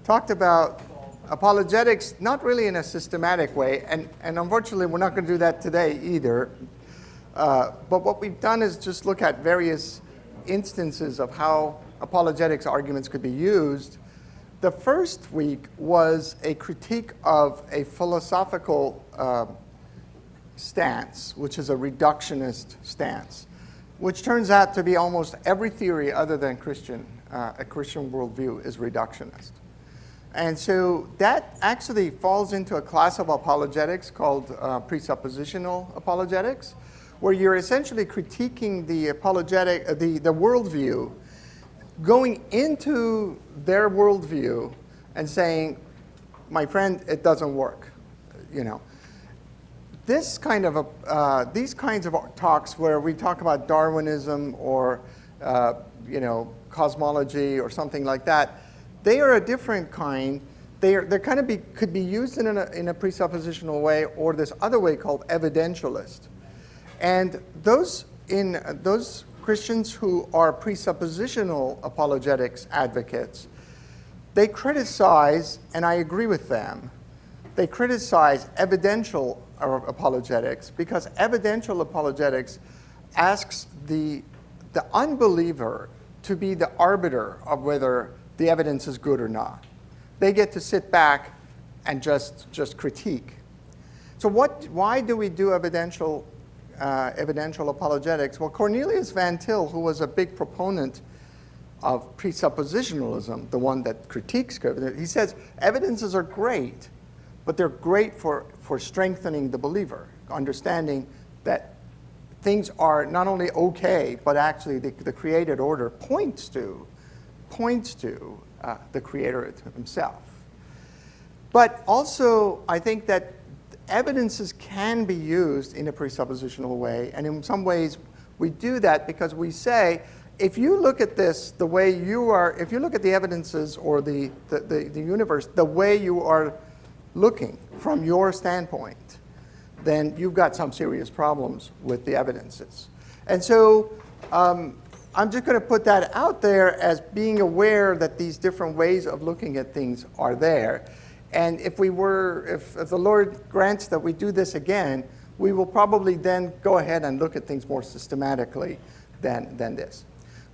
talked about apologetics, not really in a systematic way, and unfortunately we're not going to do that today either. But what we've done is just look at various instances of how apologetics arguments could be used. The first week was a critique of a philosophical stance, which is a reductionist stance, which turns out to be almost every theory other than Christian, a Christian worldview is reductionist. And so that actually falls into a class of apologetics called presuppositional apologetics, where you're essentially critiquing the the worldview, going into their worldview and saying, my friend, it doesn't work, you know. These kinds of talks where we talk about Darwinism or cosmology or something like that, they are a different kind. They're kind of could be used in a presuppositional way, or this other way called evidentialist. And those Christians who are presuppositional apologetics advocates, they criticize, and I agree with them, they criticize evidential apologetics because evidential apologetics asks the unbeliever to be the arbiter of whether the evidence is good or not. They get to sit back and just critique. So why do we do evidential apologetics? Well, Cornelius Van Til, who was a big proponent of presuppositionalism, the one that critiques evidence, he says evidences are great, but they're great for strengthening the believer, understanding that things are not only okay, but actually the created order points to the creator himself. But also, I think that evidences can be used in a presuppositional way, and in some ways we do that because we say, if you look at this the way you are, if you look at the evidences or the universe the way you are looking from your standpoint, then you've got some serious problems with the evidences. And so I'm just going to put that out there as being aware that these different ways of looking at things are there. And if the Lord grants that we do this again, we will probably then go ahead and look at things more systematically than this.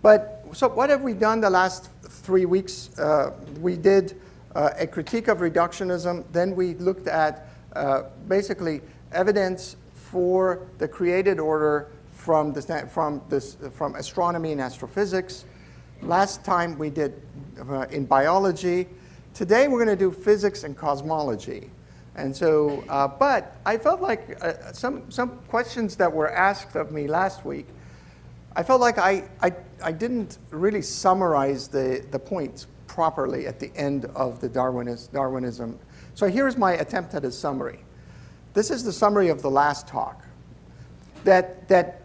But so what have we done the last 3 weeks? We did a critique of reductionism. Then we looked at basically evidence for the created order from astronomy and astrophysics. Last time we did in biology. Today we're going to do physics and cosmology. And so, but I felt like some questions that were asked of me last week, I felt like I didn't really summarize the points properly at the end of the Darwinism. So here's my attempt at a summary. This is the summary of the last talk. That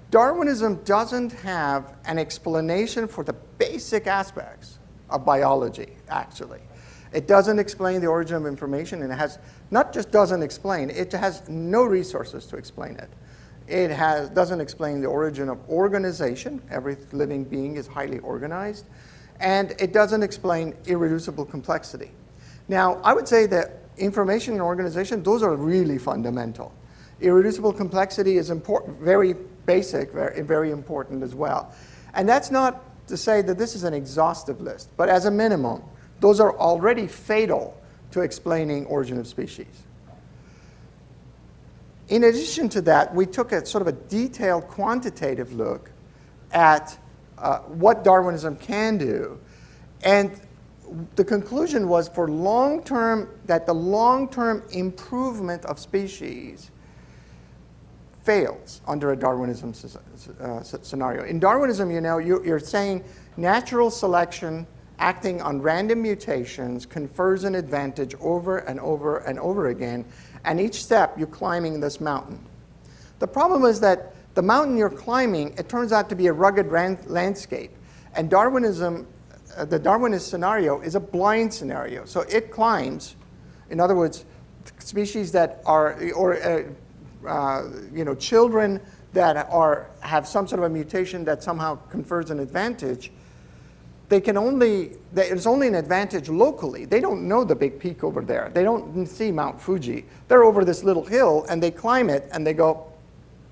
Darwinism doesn't have an explanation for the basic aspects of biology, actually. It doesn't explain the origin of information, and it has, not just doesn't explain, it has no resources to explain it. It doesn't explain the origin of organization. Every living being is highly organized. And it doesn't explain irreducible complexity. Now, I would say that information and organization, those are really fundamental. Irreducible complexity is important, very basic, very important as well. And that's not to say that this is an exhaustive list, but as a minimum, those are already fatal to explaining origin of species. In addition to that, we took a sort of a detailed quantitative look at what Darwinism can do. And the conclusion was for that the long-term improvement of species fails under a Darwinism scenario. In Darwinism, you're saying natural selection acting on random mutations confers an advantage over and over and over again, and each step you're climbing this mountain. The problem is that the mountain you're climbing, it turns out to be a rugged landscape, and Darwinism, the Darwinist scenario is a blind scenario. So it climbs, in other words, species that are, children that have some sort of a mutation that somehow confers an advantage, there's only an advantage locally. They don't know the big peak over there. They don't see Mount Fuji. They're over this little hill, and they climb it, and they go,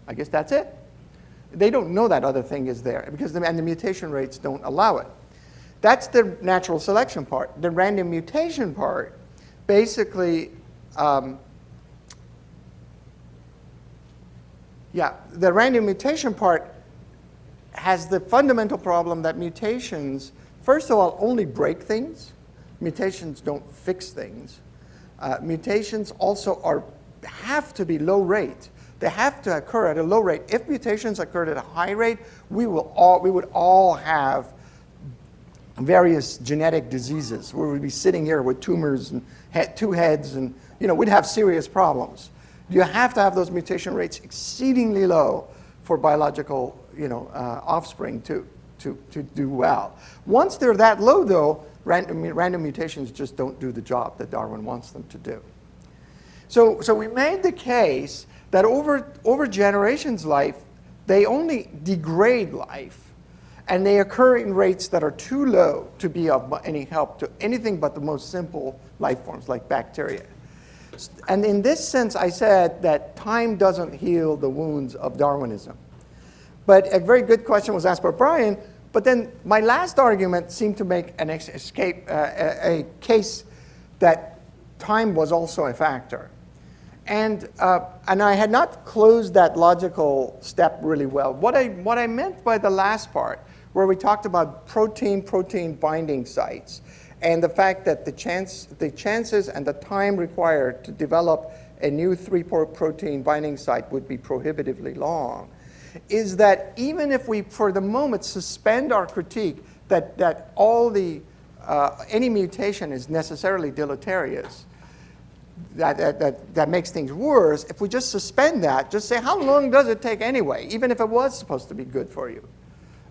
I guess that's it. They don't know that other thing is there, and the mutation rates don't allow it. That's the natural selection part. The random mutation part, basically, the random mutation part has the fundamental problem that mutations, first of all, only break things. Mutations don't fix things. Mutations also have to be low rate. They have to occur at a low rate. If mutations occurred at a high rate, we would all have various genetic diseases. We would be sitting here with tumors and two heads, and we'd have serious problems. You have to have those mutation rates exceedingly low for biological offspring to do well. Once they're that low, though, random mutations just don't do the job that Darwin wants them to do. So we made the case that over generations life, they only degrade life, and they occur in rates that are too low to be of any help to anything but the most simple life forms like bacteria. And in this sense, I said that time doesn't heal the wounds of Darwinism. But a very good question was asked by Brian, but then my last argument seemed to make a case that time was also a factor. And I had not closed that logical step really well. What I meant by the last part, where we talked about protein-protein binding sites, and the fact that the chances and the time required to develop a new 3' binding site would be prohibitively long, is that even if we, for the moment, suspend our critique that any mutation is necessarily deleterious, that makes things worse, if we just suspend that, just say, how long does it take anyway, even if it was supposed to be good for you?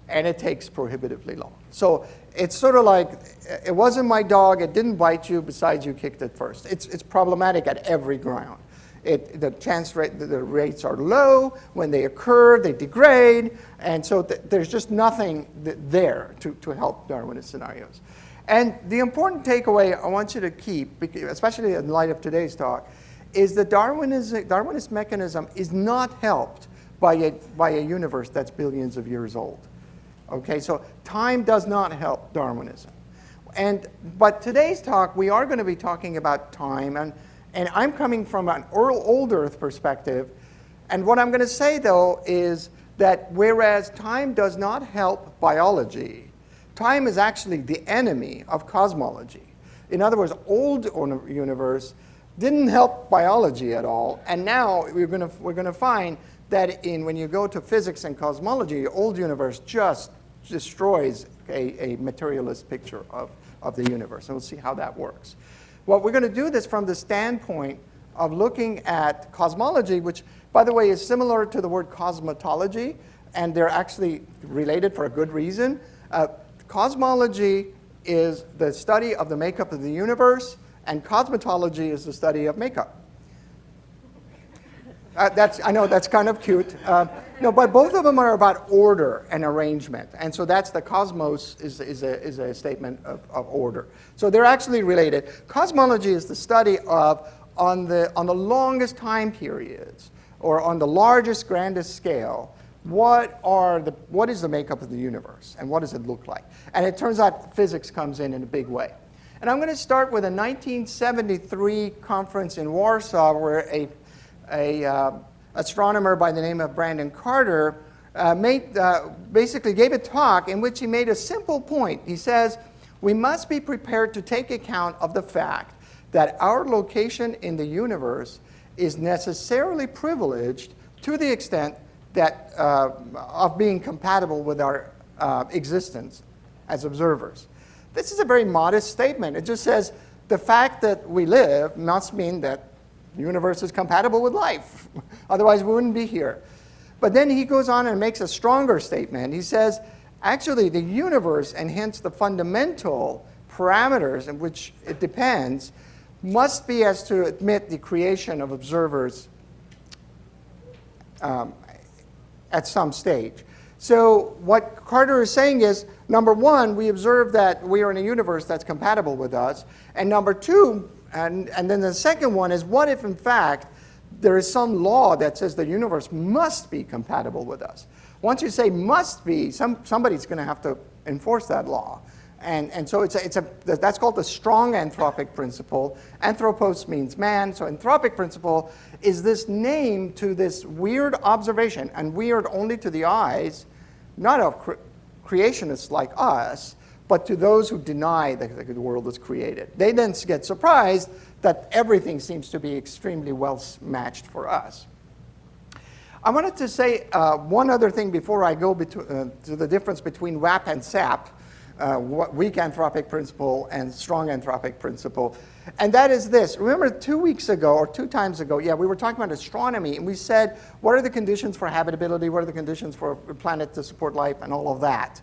And it takes prohibitively long. So it's sort of like, it wasn't my dog, it didn't bite you, besides you kicked it first. It's problematic at every ground. The rates are low. When they occur, they degrade. And so there's just nothing there to help Darwinist scenarios. And the important takeaway I want you to keep, especially in light of today's talk, is that Darwinist mechanism is not helped by a universe that's billions of years old. Okay, so time does not help Darwinism. But today's talk, we are going to be talking about time, and I'm coming from an old Earth perspective. And what I'm going to say, though, is that whereas time does not help biology, time is actually the enemy of cosmology. In other words, old universe didn't help biology at all, and now we're going to find that when you go to physics and cosmology, the old universe just destroys a materialist picture of the universe, and we'll see how that works. Well, we're going to do this from the standpoint of looking at cosmology, which, by the way, is similar to the word cosmetology, and they're actually related for a good reason. Cosmology is the study of the makeup of the universe, and cosmetology is the study of makeup. I know that's kind of cute. No, but both of them are about order and arrangement, and so that's the cosmos is a statement of order. So they're actually related. Cosmology is the study of on the longest time periods, or on the largest, grandest scale, what is the makeup of the universe, and what does it look like? And it turns out physics comes in a big way. And I'm going to start with a 1973 conference in Warsaw, where a astronomer by the name of Brandon Carter basically gave a talk in which he made a simple point. He says, we must be prepared to take account of the fact that our location in the universe is necessarily privileged to the extent that of being compatible with our existence as observers. This is a very modest statement. It just says the fact that we live must mean that the universe is compatible with life. Otherwise, we wouldn't be here. But then he goes on and makes a stronger statement. He says, actually, the universe, and hence the fundamental parameters in which it depends, must be as to admit the creation of observers at some stage. So what Carter is saying is, number one, we observe that we are in a universe that's compatible with us. And number two, and then the second one is, what if, in fact, there is some law that says the universe must be compatible with us? Once you say must be, somebody's going to have to enforce that law. And so that's called the strong anthropic principle. Anthropos means man, so anthropic principle is this name to this weird observation, and weird only to the eyes, not of creationists like us, but to those who deny that the world is created. They then get surprised that everything seems to be extremely well matched for us. I wanted to say one other thing before I go to the difference between WAP and SAP. Weak anthropic principle and strong anthropic principle. And that is this. Remember 2 weeks ago, or 2 times ago, we were talking about astronomy, and we said, what are the conditions for habitability? What are the conditions for a planet to support life, and all of that?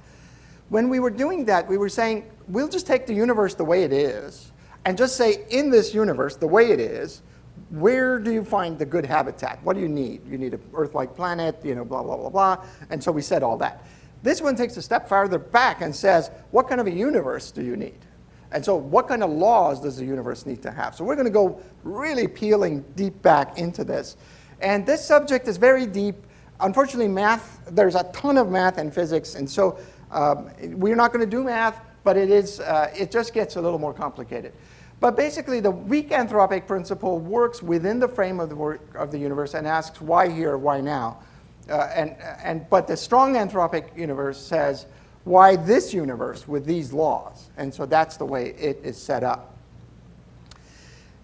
When we were doing that, we were saying, we'll just take the universe the way it is, and just say, in this universe, the way it is, where do you find the good habitat? What do you need? You need an Earth-like planet, blah, blah, blah, blah. And so we said all that. This one takes a step farther back and says, what kind of a universe do you need? And so what kind of laws does the universe need to have? So we're going to go really peeling deep back into this. And this subject is very deep. Unfortunately, math, there's a ton of math and physics. And so we're not going to do math, but it just gets a little more complicated. But basically, the weak anthropic principle works within the frame of the universe and asks, why here, why now? But the strong anthropic universe says, why this universe with these laws? And so that's the way it is set up.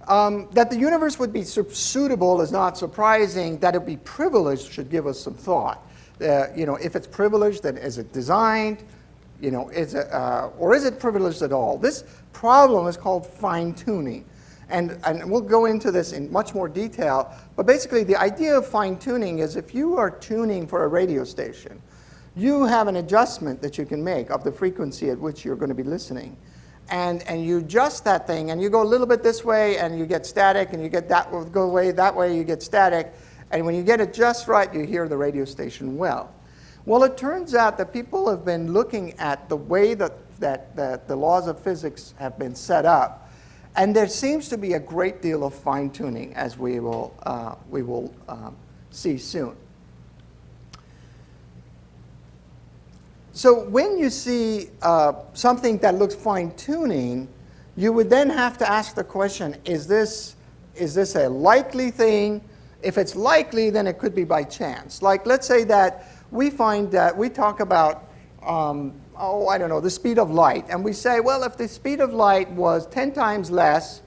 That the universe would be suitable is not surprising. That it would be privileged should give us some thought. If it's privileged, then is it designed? Or is it privileged at all? This problem is called fine-tuning. And we'll go into this in much more detail. But basically, the idea of fine-tuning is if you are tuning for a radio station, you have an adjustment that you can make of the frequency at which you're going to be listening. And you adjust that thing, and you go a little bit this way, and you get static, and you get go away that way, you get static. And when you get it just right, you hear the radio station well. Well, it turns out that people have been looking at the way that the laws of physics have been set up. And there seems to be a great deal of fine-tuning, as we will see soon. So when you see something that looks fine-tuning, you would then have to ask the question, is this a likely thing? If it's likely, then it could be by chance. Like, let's say that we find that we talk about the speed of light. And we say, well, if the speed of light was 10 times less,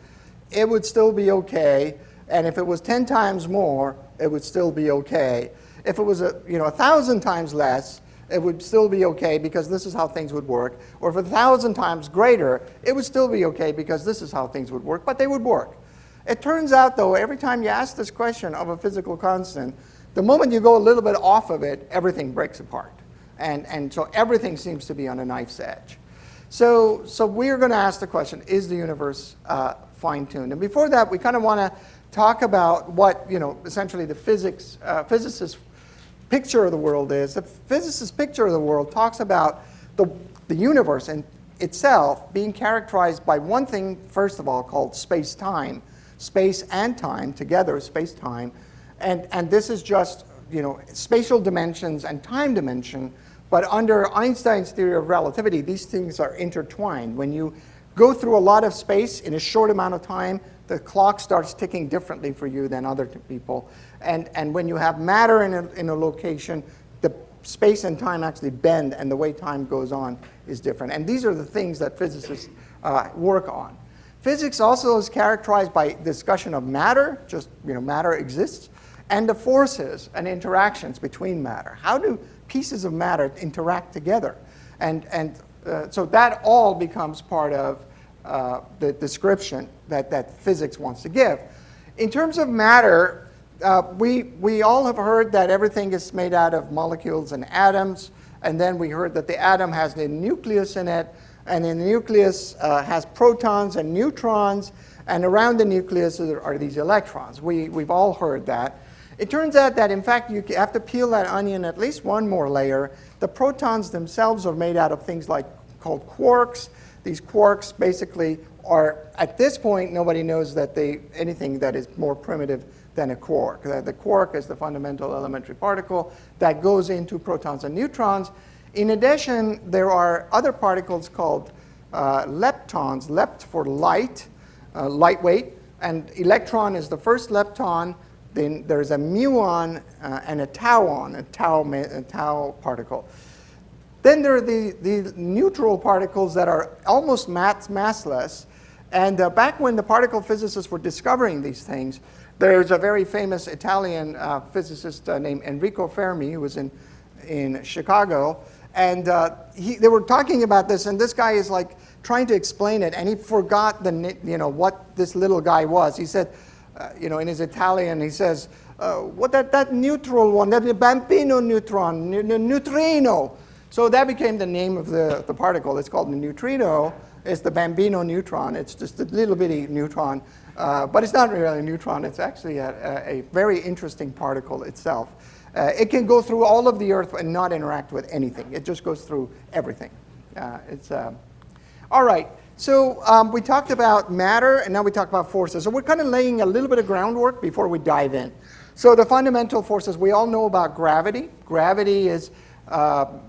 it would still be okay. And if it was 10 times more, it would still be okay. If it was 1,000 times less, it would still be okay because this is how things would work. Or if 1,000 times greater, it would still be okay because this is how things would work. But they would work. It turns out, though, every time you ask this question of a physical constant, the moment you go a little bit off of it, everything breaks apart. And so everything seems to be on a knife's edge. So we're going to ask the question, is the universe fine-tuned? And before that, we kind of want to talk about what, essentially the physicist's picture of the world is. The physicist's picture of the world talks about the universe and itself being characterized by one thing, first of all, called space-time. Space and time together, space-time. And this is just, spatial dimensions and time dimension. But under Einstein's theory of relativity, these things are intertwined. When you go through a lot of space in a short amount of time, the clock starts ticking differently for you than other people. And when you have matter in a location, the space and time actually bend, and the way time goes on is different. And these are the things that physicists work on. Physics also is characterized by discussion of matter, just matter exists, and the forces and interactions between matter. How do pieces of matter interact together? And so that all becomes part of the description that physics wants to give. In terms of matter, we all have heard that everything is made out of molecules and atoms, and then we heard that the atom has a nucleus in it, and the nucleus has protons and neutrons, and around the nucleus are these electrons. We've all heard that. It turns out that, in fact, you have to peel that onion at least one more layer. The protons themselves are made out of things called quarks. These quarks basically are, at this point, nobody knows that anything that is more primitive than a quark. The quark is the fundamental elementary particle that goes into protons and neutrons. In addition, there are other particles called leptons, lept for light, lightweight, and electron is the first lepton. Then there's a muon and a tauon, a tau particle. Then there are the neutral particles that are almost massless. And back when the particle physicists were discovering these things, there's a very famous Italian physicist named Enrico Fermi, who was in Chicago. And they were talking about this, and this guy is like trying to explain it, and he forgot what this little guy was. He said, in his Italian, he says, what that neutral one, that Bambino neutron, Neutrino. So that became the name of the particle. It's called the Neutrino. It's the Bambino neutron. It's just a little bitty neutron. But it's not really a neutron. It's actually a very interesting particle itself. It can go through all of the Earth and not interact with anything. It just goes through everything. All right. So we talked about matter, and now we talk about forces. So we're kind of laying a little bit of groundwork before we dive in. So the fundamental forces, we all know about gravity. Gravity is, the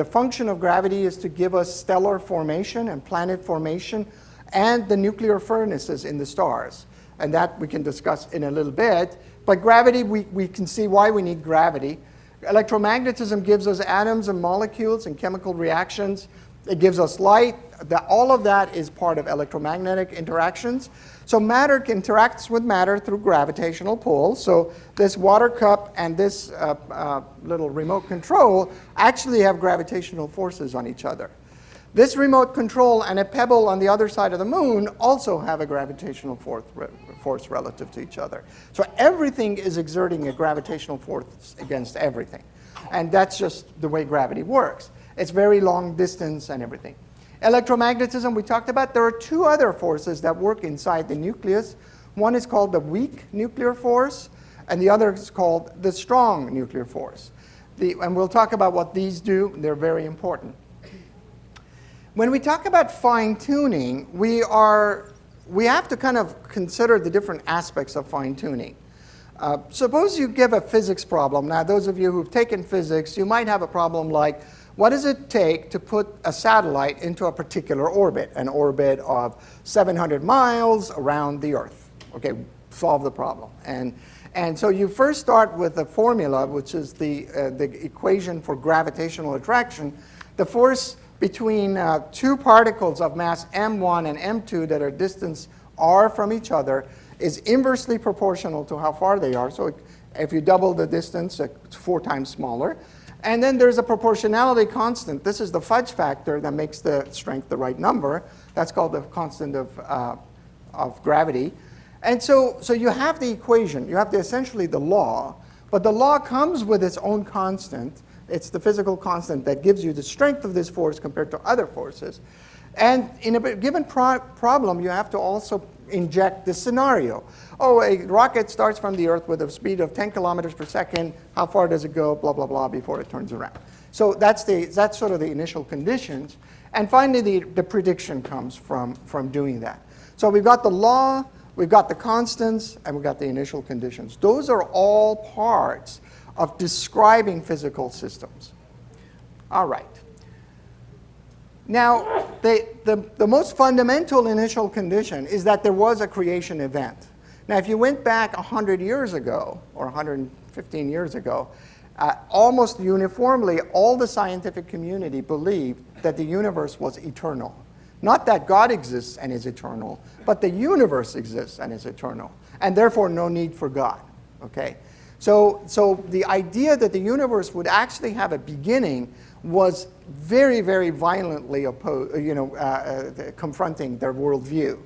function of gravity is to give us stellar formation and planet formation and the nuclear furnaces in the stars. And that we can discuss in a little bit. But gravity, we can see why we need gravity. Electromagnetism gives us atoms and molecules and chemical reactions. It gives us light. All of that is part of electromagnetic interactions. So matter interacts with matter through gravitational pull. So this water cup and this little remote control actually have gravitational forces on each other. This remote control and a pebble on the other side of the moon also have a gravitational force relative to each other. So everything is exerting a gravitational force against everything. And that's just the way gravity works. It's very long distance and everything. Electromagnetism we talked about. There are two other forces that work inside the nucleus. One is called the weak nuclear force, and the other is called the strong nuclear force. And we'll talk about what these do. They're very important. When we talk about fine-tuning, we have to kind of consider the different aspects of fine-tuning. Suppose you give a physics problem. Now, those of you who've taken physics, you might have a problem like, what does it take to put a satellite into a particular orbit, an orbit of 700 miles around the Earth? Okay, solve the problem. And so you first start with a formula, which is the equation for gravitational attraction. The force between two particles of mass m1 and m2 that are distance r from each other is inversely proportional to how far they are. So if you double the distance, it's 4 times smaller. And then there's a proportionality constant. This is the fudge factor that makes the strength the right number. That's called the constant of gravity. And so you have the equation. You have essentially the law. But the law comes with its own constant. It's the physical constant that gives you the strength of this force compared to other forces. And in a given problem, you have to also inject this scenario. Oh, a rocket starts from the Earth with a speed of 10 kilometers per second. How far does it go? Blah, blah, blah, before it turns around. So that's sort of the initial conditions. And finally, the prediction comes from doing that. So we've got the law, we've got the constants, and we've got the initial conditions. Those are all parts of describing physical systems. All right. Now, the most fundamental initial condition is that there was a creation event. Now, if you went back 100 years ago, or 115 years ago, almost uniformly, all the scientific community believed that the universe was eternal. Not that God exists and is eternal, but the universe exists and is eternal, and therefore no need for God. Okay? So the idea that the universe would actually have a beginning was very, very violently confronting their worldview.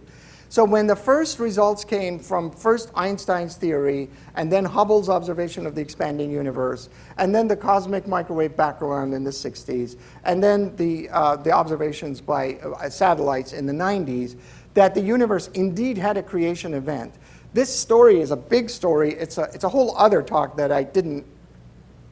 So when the first results came from first Einstein's theory, and then Hubble's observation of the expanding universe, and then the cosmic microwave background in the 60s, and then the observations by satellites in the 90s, that the universe indeed had a creation event, This story is a big story. It's a whole other talk that I didn't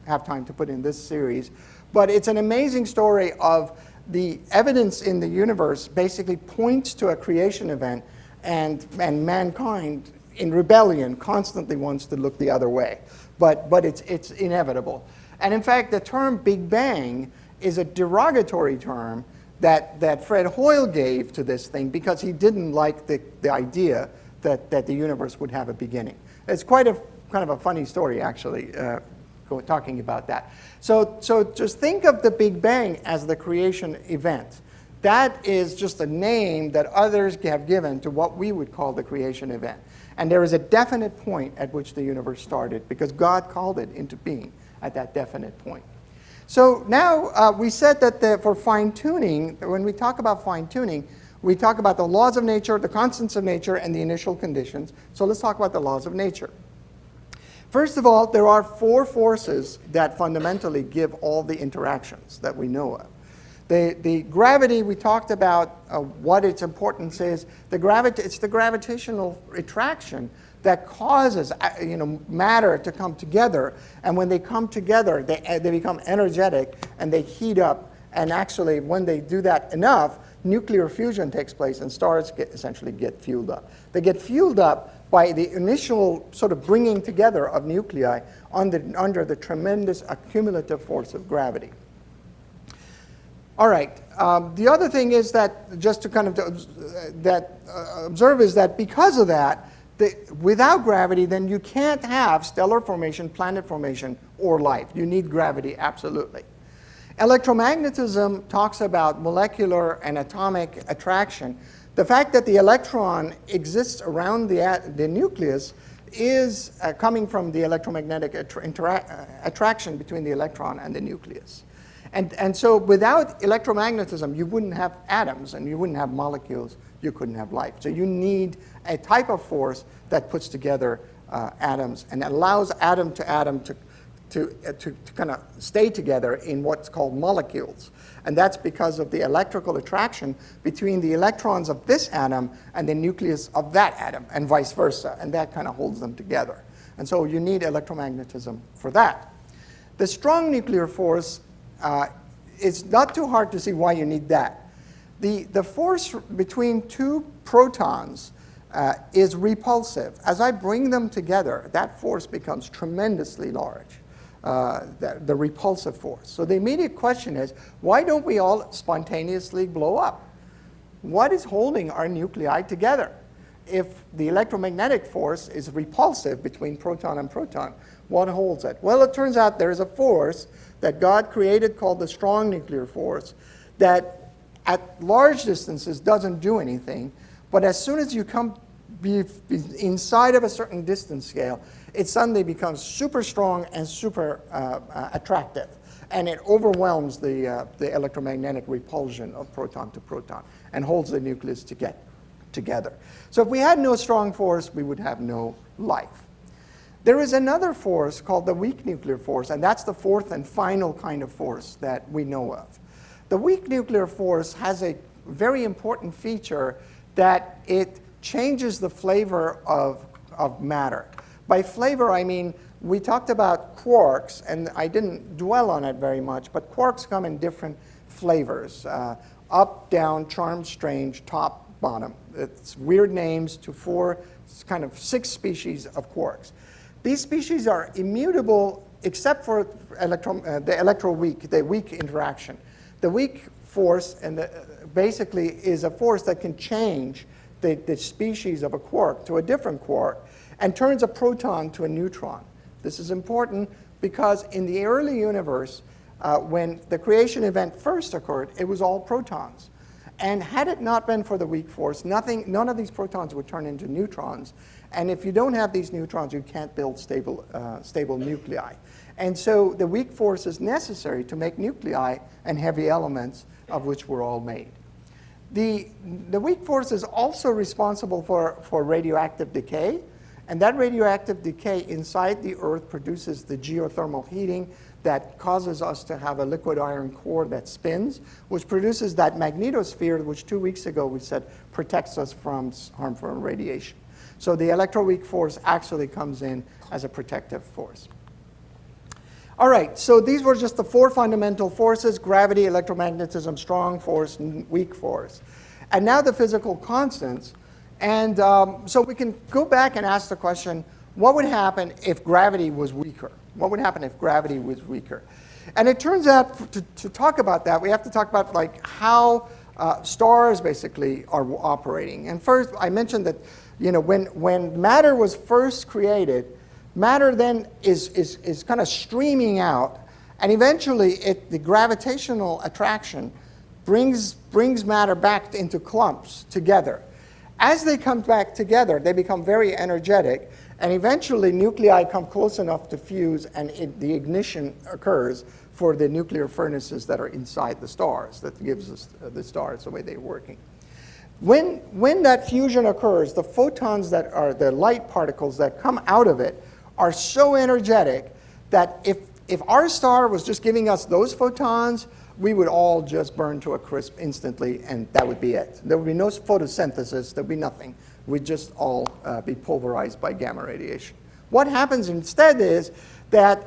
have time to put in this series. But it's an amazing story of the evidence in the universe basically points to a creation event, and mankind in rebellion constantly wants to look the other way. But it's inevitable. And in fact, the term Big Bang is a derogatory term that Fred Hoyle gave to this thing because he didn't like the idea that the universe would have a beginning. It's quite a kind of a funny story, actually, talking about that. So just think of the Big Bang as the creation event. That is just a name that others have given to what we would call the creation event. And there is a definite point at which the universe started because God called it into being at that definite point. So now we said that for fine-tuning, when we talk about fine-tuning, we talk about the laws of nature, the constants of nature, and the initial conditions. So let's talk about the laws of nature. First of all, there are 4 forces that fundamentally give all the interactions that we know of. The gravity, we talked about what its importance is. It's the gravitational attraction that causes matter to come together. And when they come together, they become energetic and they heat up. And actually, when they do that enough, nuclear fusion takes place and stars essentially get fueled up. They get fueled up by the initial sort of bringing together of nuclei under the tremendous accumulative force of gravity. All right. The other thing is that, just to kind of observe, is that because of that, without gravity, then you can't have stellar formation, planet formation, or life. You need gravity, absolutely. Electromagnetism talks about molecular and atomic attraction. The fact that the electron exists around the nucleus is coming from the electromagnetic attraction between the electron and the nucleus. And so without electromagnetism, you wouldn't have atoms and you wouldn't have molecules. You couldn't have life. So you need a type of force that puts together atoms and allows atom to atom to kind of stay together in what's called molecules. And that's because of the electrical attraction between the electrons of this atom and the nucleus of that atom, and vice versa. And that kind of holds them together. And so you need electromagnetism for that. The strong nuclear force, it's not too hard to see why you need that. The force between 2 protons is repulsive. As I bring them together, that force becomes tremendously large. The repulsive force. So the immediate question is, why don't we all spontaneously blow up? What is holding our nuclei together? If the electromagnetic force is repulsive between proton and proton, what holds it? Well, it turns out there is a force that God created called the strong nuclear force that at large distances doesn't do anything, but as soon as you come be inside of a certain distance scale, it suddenly becomes super strong and super attractive. And it overwhelms the electromagnetic repulsion of proton to proton and holds the nucleus together. So if we had no strong force, we would have no life. There is another force called the weak nuclear force, and that's the 4th and final kind of force that we know of. The weak nuclear force has a very important feature that it changes the flavor of matter. By flavor, I mean, we talked about quarks, and I didn't dwell on it very much, but quarks come in different flavors. Up, down, charmed, strange, top, bottom. It's weird names to 6 species of quarks. These species are immutable except for the weak interaction. The weak force basically is a force that can change the species of a quark to a different quark and turns a proton to a neutron. This is important because in the early universe, when the creation event first occurred, it was all protons. And had it not been for the weak force, none of these protons would turn into neutrons. And if you don't have these neutrons, you can't build stable nuclei. And so the weak force is necessary to make nuclei and heavy elements of which we're all made. The weak force is also responsible for radioactive decay. And that radioactive decay inside the Earth produces the geothermal heating that causes us to have a liquid iron core that spins, which produces that magnetosphere, which 2 weeks ago we said protects us from harmful radiation. So the electroweak force actually comes in as a protective force. All right, so these were just the 4 fundamental forces: gravity, electromagnetism, strong force, and weak force. And now the physical constants. And so we can go back and ask the question, what would happen if gravity was weaker? What would happen if gravity was weaker? And it turns out, to talk about that, we have to talk about like how stars basically are operating. And first, I mentioned that when matter was first created, matter then is kind of streaming out, and eventually the gravitational attraction brings matter back into clumps together. As they come back together, they become very energetic, and eventually nuclei come close enough to fuse, and the ignition occurs for the nuclear furnaces that are inside the stars that gives us the stars the way they're working. When that fusion occurs, the photons that are the light particles that come out of it are so energetic that if our star was just giving us those photons, we would all just burn to a crisp instantly, and that would be it. There would be no photosynthesis. There would be nothing. We'd just all be pulverized by gamma radiation. What happens instead is that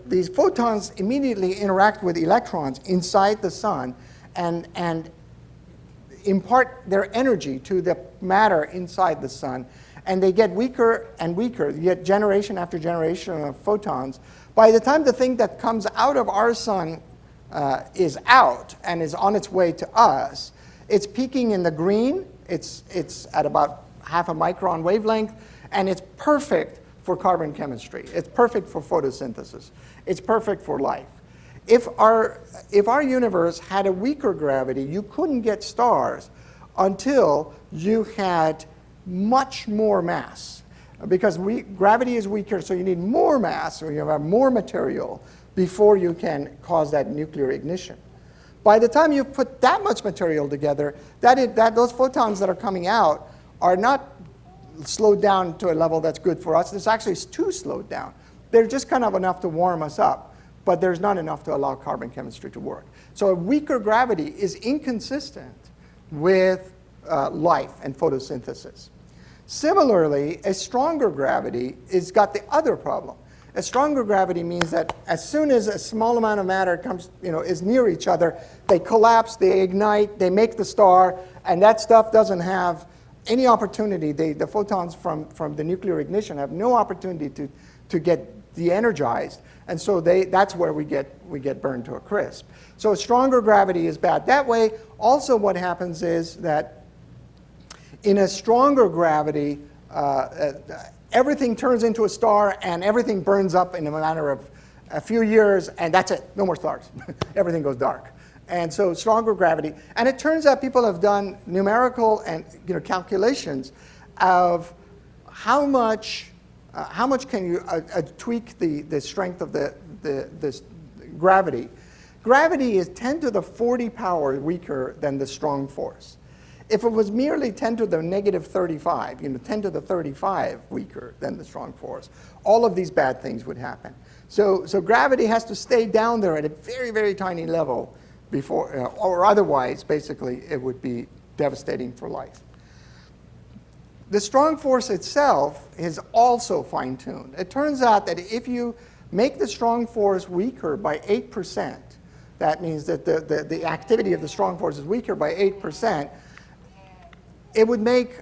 these photons immediately interact with electrons inside the sun and impart their energy to the matter inside the sun, and they get weaker and weaker. You get generation after generation of photons. By the time the thing that comes out of our sun is out and is on its way to us, it's peaking in the green. It's at about half a micron wavelength, and it's perfect for carbon chemistry. It's perfect for photosynthesis. It's perfect for life. If our universe had a weaker gravity, you couldn't get stars until you had much more mass. Because gravity is weaker, so you need more mass, or you have more material before you can cause that nuclear ignition. By the time you've put that much material together, those photons that are coming out are not slowed down to a level that's good for us. It's actually too slowed down. They're just kind of enough to warm us up, but there's not enough to allow carbon chemistry to work. So a weaker gravity is inconsistent with life and photosynthesis. Similarly, a stronger gravity has got the other problem. A stronger gravity means that as soon as a small amount of matter comes, is near each other, they collapse, they ignite, they make the star, and that stuff doesn't have any opportunity. The photons from the nuclear ignition have no opportunity to get de-energized, and so that's where we get burned to a crisp. So a stronger gravity is bad that way. Also, what happens is that in a stronger gravity, everything turns into a star and everything burns up in a matter of a few years, and that's it. No more stars. Everything goes dark. And so stronger gravity. And it turns out people have done numerical and calculations of how much can you tweak the strength of this gravity. Gravity is 10 to the 40 power weaker than the strong force. If it was merely 10 to the negative 35, 10 to the 35 weaker than the strong force, all of these bad things would happen. So gravity has to stay down there at a very, very tiny level before, or otherwise, basically, it would be devastating for life. The strong force itself is also fine-tuned. It turns out that if you make the strong force weaker by 8%, that means that the activity of the strong force is weaker by 8%, it would make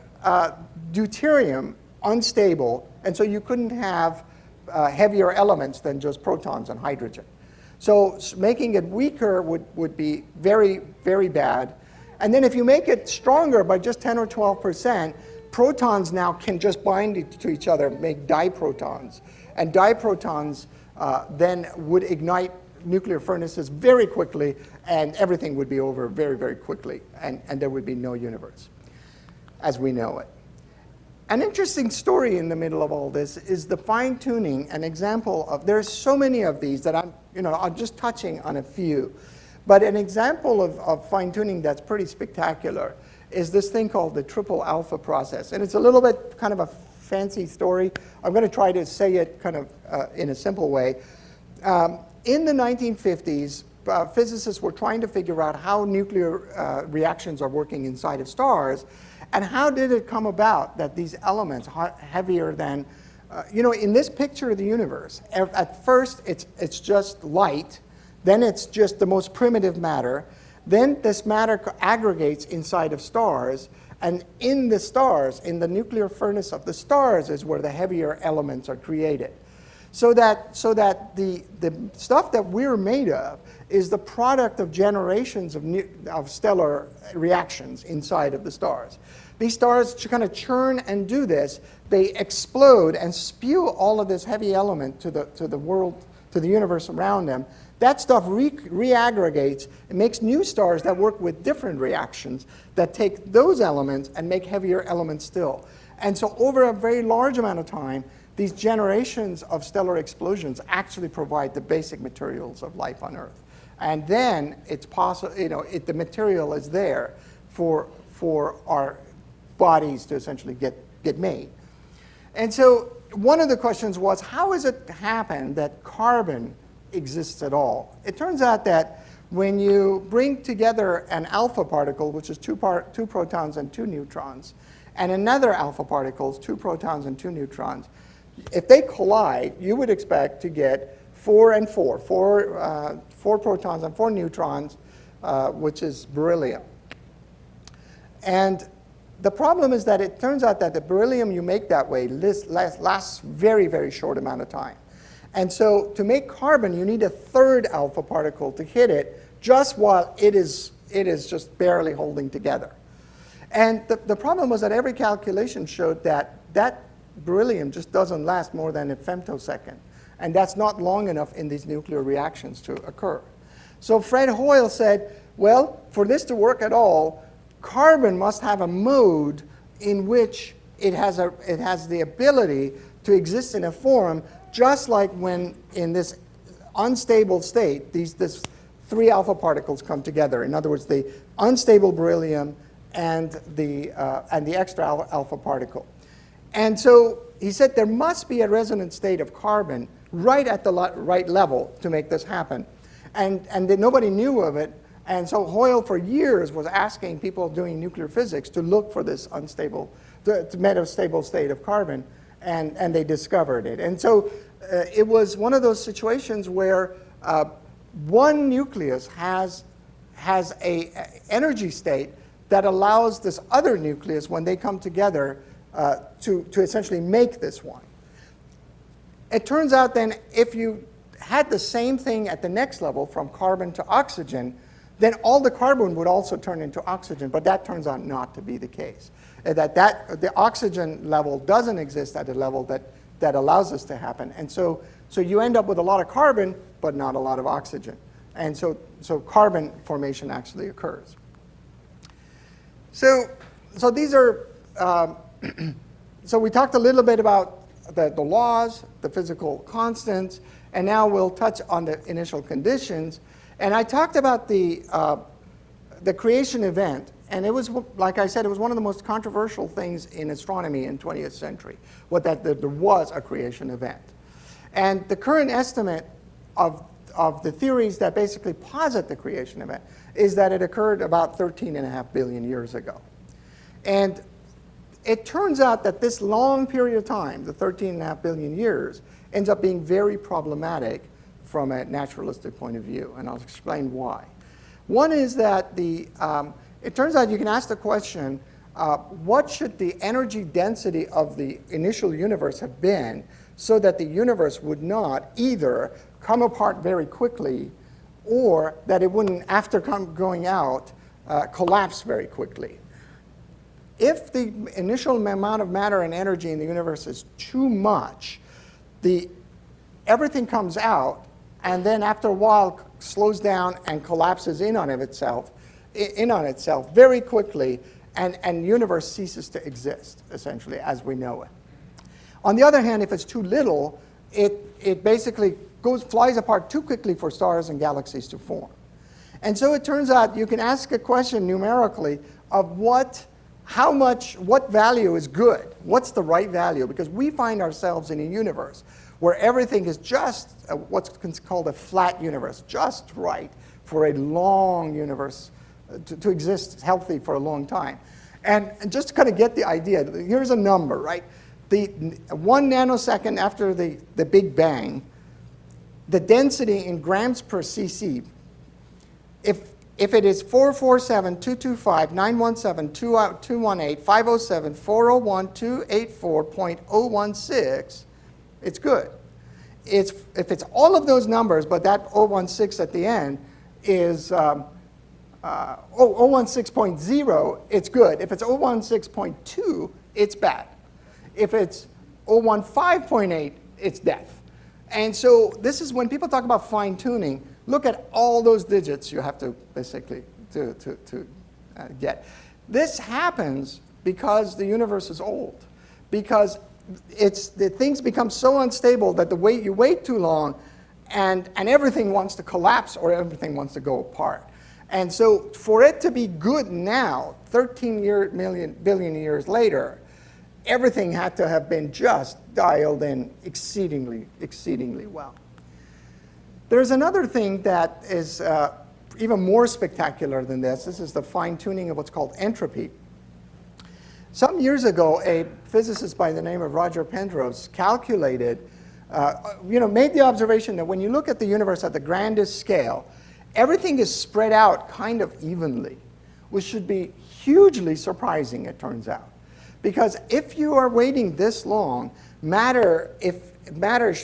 deuterium unstable, and so you couldn't have heavier elements than just protons and hydrogen. So making it weaker would be very, very bad. And then if you make it stronger by just 10 or 12%, protons now can just bind to each other, make diprotons. And diprotons then would ignite nuclear furnaces very quickly, and everything would be over very, very quickly, and there would be no universe as we know it. An interesting story in the middle of all this is the fine-tuning, an example of, there's so many of these that I'm just touching on a few, but an example of fine-tuning that's pretty spectacular is this thing called the triple alpha process. And it's a little bit kind of a fancy story. I'm going to try to say it kind of in a simple way. In the 1950s, physicists were trying to figure out how nuclear reactions are working inside of stars, and how did it come about that these elements, heavier than, in this picture of the universe, at first it's just light, then it's just the most primitive matter, then this matter aggregates inside of stars, and in the stars, in the nuclear furnace of the stars, is where the heavier elements are created. So that the stuff that we're made of is the product of generations of stellar reactions inside of the stars. These stars kind of churn and do this. They explode and spew all of this heavy element to the world, to the universe around them. That stuff reaggregates and makes new stars that work with different reactions that take those elements and make heavier elements still. And so over a very large amount of time, these generations of stellar explosions actually provide the basic materials of life on Earth. And then it's possible, the material is there for our bodies to essentially get made. And so one of the questions was, how has it happened that carbon exists at all? It turns out that when you bring together an alpha particle, which is two protons and 2 neutrons, and another alpha particle, 2 protons and 2 neutrons, if they collide, you would expect to get 4 and 4, 4 protons and 4 neutrons, which is beryllium. And the problem is that it turns out that the beryllium you make that way lasts very, very short amount of time. And so to make carbon, you need a third alpha particle to hit it just while it is just barely holding together. And the problem was that every calculation showed that beryllium just doesn't last more than a femtosecond. And that's not long enough in these nuclear reactions to occur. So Fred Hoyle said, well, for this to work at all, carbon must have a mode in which it has the ability to exist in a form just like when in this unstable state, these 3 alpha particles come together. In other words, the unstable beryllium and the extra alpha particle. And so he said there must be a resonant state of carbon right at the right level to make this happen. And that nobody knew of it. And so Hoyle for years was asking people doing nuclear physics to look for this unstable, the metastable state of carbon, and they discovered it. And so it was one of those situations where one nucleus has a energy state that allows this other nucleus, when they come together, to essentially make this one. It turns out then if you had the same thing at the next level from carbon to oxygen, then all the carbon would also turn into oxygen, but that turns out not to be the case. That the oxygen level doesn't exist at a level that allows this to happen. And so you end up with a lot of carbon, but not a lot of oxygen. And so carbon formation actually occurs. So these are, so we talked a little bit about the laws, the physical constants, and now we'll touch on the initial conditions. And I talked about the creation event, and it was, like I said, it was one of the most controversial things in astronomy in 20th century, that there was a creation event. And the current estimate of the theories that basically posit the creation event is that it occurred about 13.5 billion years ago. And it turns out that this long period of time, the 13.5 billion years, ends up being very problematic from a naturalistic point of view, and I'll explain why. One is that it turns out you can ask the question, what should the energy density of the initial universe have been so that the universe would not either come apart very quickly or that it wouldn't, after going out, collapse very quickly. If the initial amount of matter and energy in the universe is too much, everything comes out, and then after a while slows down and collapses in on itself very quickly, and the universe ceases to exist, essentially, as we know it. On the other hand, if it's too little, it basically flies apart too quickly for stars and galaxies to form. And so it turns out you can ask a question numerically of what value is good? What's the right value? Because we find ourselves in a universe where everything is just what's called a flat universe, just right for a long universe to exist healthy for a long time. And just to kind of get the idea, here's a number, right? The 1 nanosecond after the Big Bang, the density in grams per cc, if it is 447, 225, 917, 218, 507, 401, 284.016, it's good. If it's all of those numbers, but that 016 at the end is 016.0, it's good. If it's 016.2, it's bad. If it's 015.8, it's death. And so this is when people talk about fine-tuning, look at all those digits you have to basically get. This happens because the universe is old, because the things become so unstable that you wait too long and everything wants to collapse or everything wants to go apart. And so for it to be good now, 13 billion years later, everything had to have been just dialed in exceedingly, exceedingly well. There's another thing that is even more spectacular than this. This is the fine-tuning of what's called entropy. Some years ago, a physicist by the name of Roger Penrose calculated, made the observation that when you look at the universe at the grandest scale, everything is spread out kind of evenly, which should be hugely surprising, it turns out. Because if you are waiting this long, matter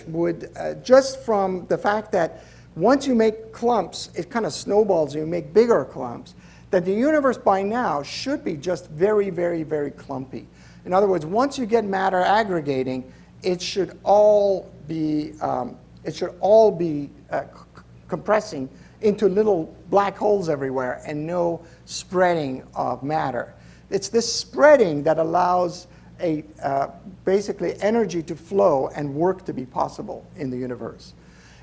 would, just from the fact that once you make clumps, it kind of snowballs, you make bigger clumps, that the universe by now should be just very, very, very clumpy. In other words, once you get matter aggregating, it should all be compressing into little black holes everywhere and no spreading of matter. It's this spreading that allows basically energy to flow and work to be possible in the universe.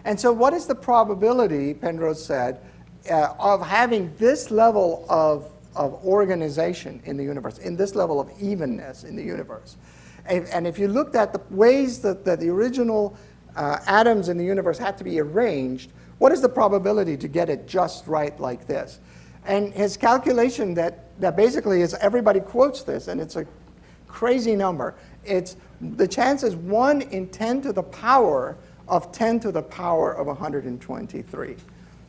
And so what is the probability, Penrose said, of having this level of organization in the universe, in this level of evenness in the universe? And if you looked at the ways that the original atoms in the universe had to be arranged, what is the probability to get it just right like this? And his calculation that basically is, everybody quotes this, and it's a crazy number. It's the chance is 1 in 10 to the power of 10 to the power of 123.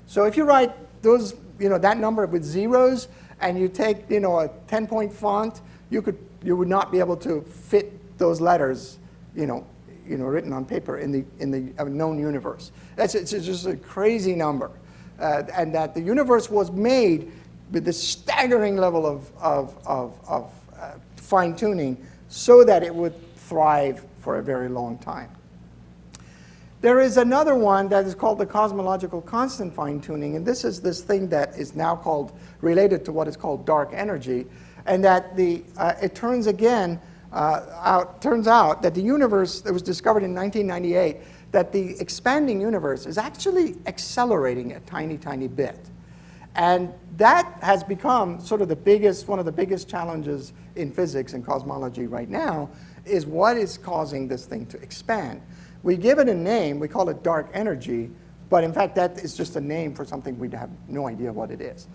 So if you write those, that number with zeros, and you take, a 10-point font, you would not be able to fit those letters, written on paper in the known universe. It's just a crazy number. And that the universe was made with this staggering level of fine-tuning so that it would thrive for a very long time. There is another one that is called the cosmological constant fine-tuning, and this is this thing that is now related to what is called dark energy, and that it turns out that the universe that was discovered in 1998, that the expanding universe is actually accelerating a tiny, tiny bit. And that has become sort of one of the biggest challenges in physics and cosmology right now, is what is causing this thing to expand. We give it a name, we call it dark energy, but in fact that is just a name for something we have no idea what it is.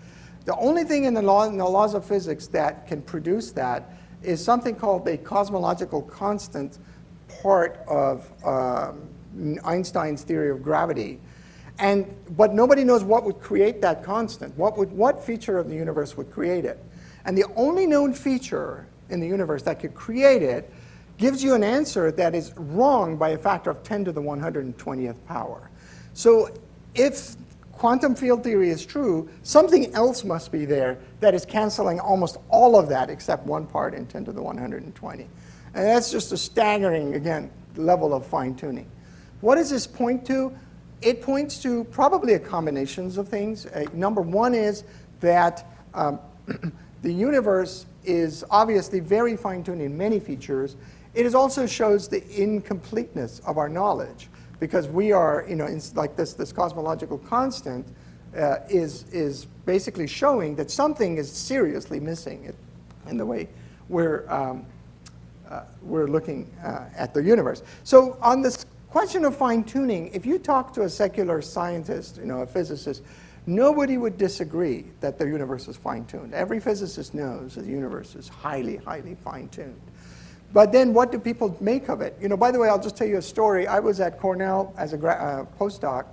The only thing in the laws of physics that can produce that is something called the cosmological constant part of Einstein's theory of gravity. But nobody knows what would create that constant. What feature of the universe would create it? And the only known feature in the universe that could create it gives you an answer that is wrong by a factor of 10 to the 120th power. So if quantum field theory is true, something else must be there that is canceling almost all of that except one part in 10 to the 120. And that's just a staggering, again, level of fine-tuning. What does this point to? It points to probably a combinations of things. Number one is that the universe is obviously very fine-tuned in many features. It also shows the incompleteness of our knowledge, because we are, like this cosmological constant is basically showing that something is seriously missing in the way we're looking at the universe. So on this question of fine-tuning, if you talk to a secular scientist, a physicist, nobody would disagree that the universe is fine-tuned. Every physicist knows that the universe is highly, highly fine-tuned. But then what do people make of it? By the way, I'll just tell you a story. I was at Cornell as a postdoc,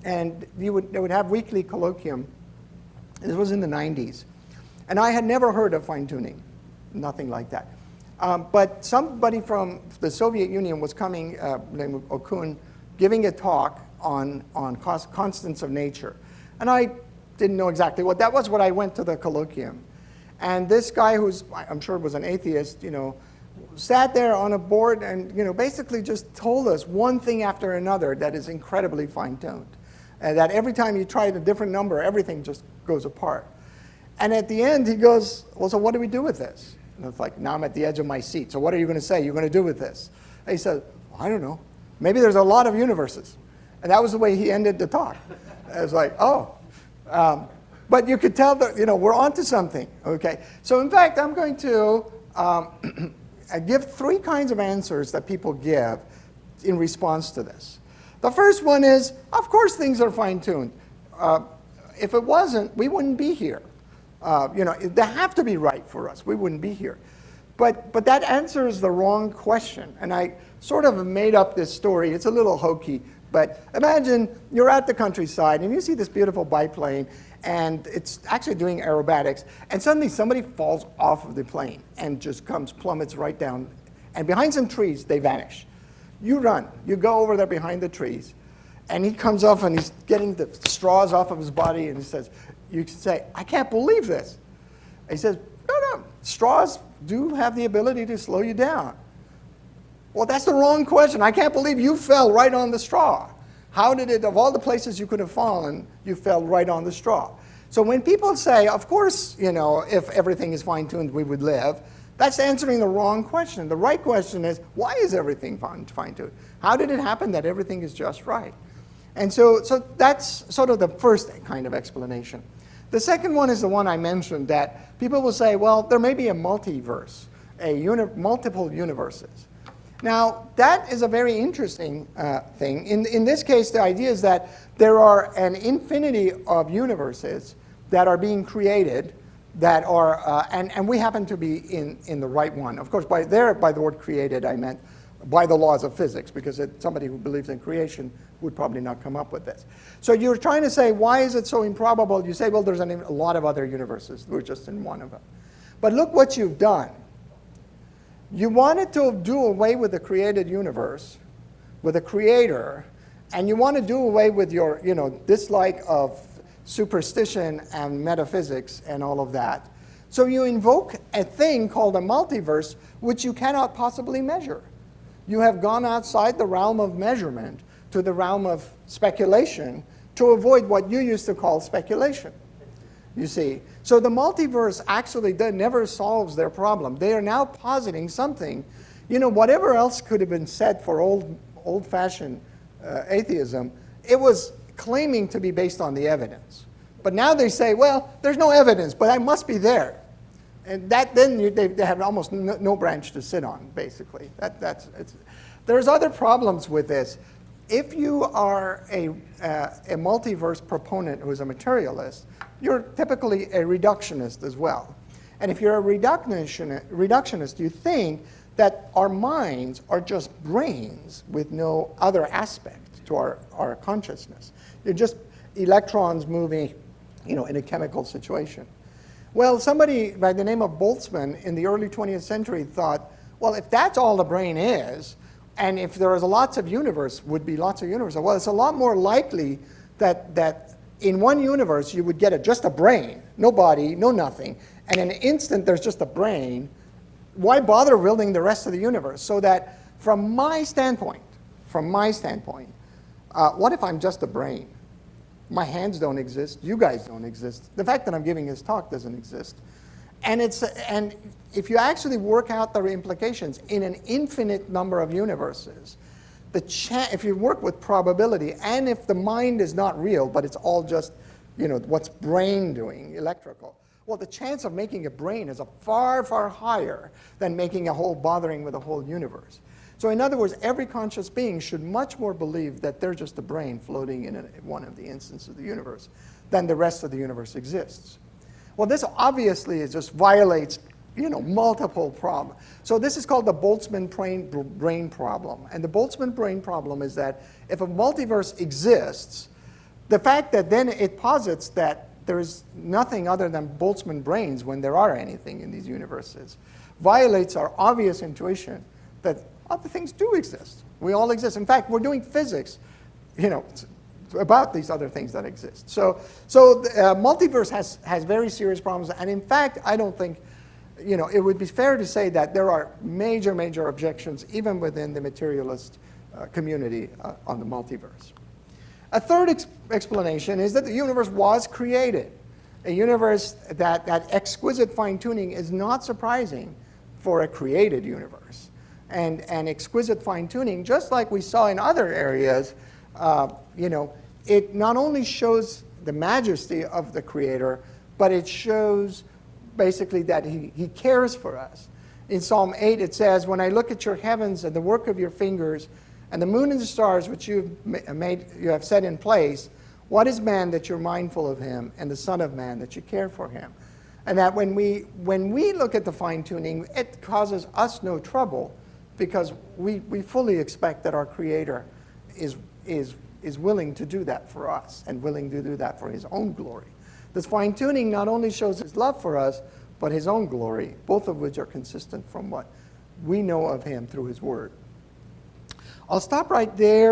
and they would have weekly colloquium. This was in the 90s. And I had never heard of fine-tuning, nothing like that. But somebody from the Soviet Union was coming, named Okun, giving a talk on constants of nature. And I didn't know exactly what that was, but I went to the colloquium. And this guy, who's I'm sure was an atheist, sat there on a board and basically just told us one thing after another that is incredibly fine-tuned. And that every time you try a different number, everything just goes apart. And at the end, he goes, well, so what do we do with this? And it's like, now I'm at the edge of my seat. So what are you going to say you're going to do with this? And he said, I don't know. Maybe there's a lot of universes. And that was the way he ended the talk. I was like, oh. But you could tell that we're onto something. Okay. So in fact, I'm going to give 3 kinds of answers that people give in response to this. The first one is, of course, things are fine-tuned. If it wasn't, we wouldn't be here. They have to be right for us. We wouldn't be here. But that answers the wrong question. And I sort of made up this story. It's a little hokey. But imagine you're at the countryside and you see this beautiful biplane and it's actually doing aerobatics. And suddenly somebody falls off of the plane and just plummets right down. And behind some trees, they vanish. You run. You go over there behind the trees. And he comes off and he's getting the straws off of his body. And he says, you say, I can't believe this. And he says, no, straws do have the ability to slow you down. Well, that's the wrong question. I can't believe you fell right on the straw. How did it, of all the places you could have fallen, you fell right on the straw? So when people say, of course, if everything is fine-tuned, we would live, that's answering the wrong question. The right question is, why is everything fine-tuned? How did it happen that everything is just right? And so that's sort of the first kind of explanation. The second one is the one I mentioned, that people will say, well, there may be a multiverse, multiple universes. Now, that is a very interesting thing. In this case, the idea is that there are an infinity of universes that are being created that are, and we happen to be in the right one. Of course, by the word created, I meant by the laws of physics, because somebody who believes in creation would probably not come up with this. So you're trying to say, why is it so improbable? You say, well, there's a lot of other universes. We're just in one of them. But look what you've done. You wanted to do away with the created universe, with a creator, and you want to do away with your dislike of superstition and metaphysics and all of that. So you invoke a thing called a multiverse, which you cannot possibly measure. You have gone outside the realm of measurement to the realm of speculation to avoid what you used to call speculation. You see, so the multiverse actually never solves their problem. They are now positing something, whatever else could have been said for old-fashioned atheism, it was claiming to be based on the evidence. But now they say, well, there's no evidence, but I must be there. And they have almost no branch to sit on, basically. There's other problems with this. If you are a multiverse proponent who is a materialist, you're typically a reductionist as well. And if you're a reductionist, you think that our minds are just brains with no other aspect to our consciousness. They're just electrons moving, in a chemical situation. Well, somebody by the name of Boltzmann in the early 20th century thought, well, if that's all the brain is, and if there is lots of universe, would be lots of universes, well, it's a lot more likely that in one universe you would get just a brain, no body, no nothing, and in an instant there's just a brain. Why bother building the rest of the universe? So that from my standpoint, what if I'm just a brain? My hands don't exist, you guys don't exist. The fact that I'm giving this talk doesn't exist. And if you actually work out the implications in an infinite number of universes, if you work with probability, and if the mind is not real, but it's all just, what's brain doing, electrical, well, the chance of making a brain is far, far higher than bothering with a whole universe. So in other words, every conscious being should much more believe that they're just a brain floating in one of the instances of the universe than the rest of the universe exists. Well, this obviously just violates multiple problems. So this is called the Boltzmann brain problem. And the Boltzmann brain problem is that if a multiverse exists, the fact that then it posits that there is nothing other than Boltzmann brains when there are anything in these universes violates our obvious intuition that other things do exist. We all exist. In fact, we're doing physics, about these other things that exist. So the multiverse has very serious problems. And in fact, I don't think, it would be fair to say that there are major, major objections even within the materialist community on the multiverse. A third explanation is that the universe was created. A universe that exquisite fine-tuning is not surprising for a created universe. And exquisite fine-tuning, just like we saw in other areas, it not only shows the majesty of the Creator, but it shows basically that he cares for us. In Psalm 8 it says, "When I look at your heavens and the work of your fingers, and the moon and the stars which you have set in place, what is man that you're mindful of him, and the son of man that you care for him?" And that when we look at the fine-tuning, it causes us no trouble because we fully expect that our Creator is willing to do that for us and willing to do that for his own glory. This fine-tuning not only shows his love for us, but his own glory, both of which are consistent from what we know of him through his word. I'll stop right there.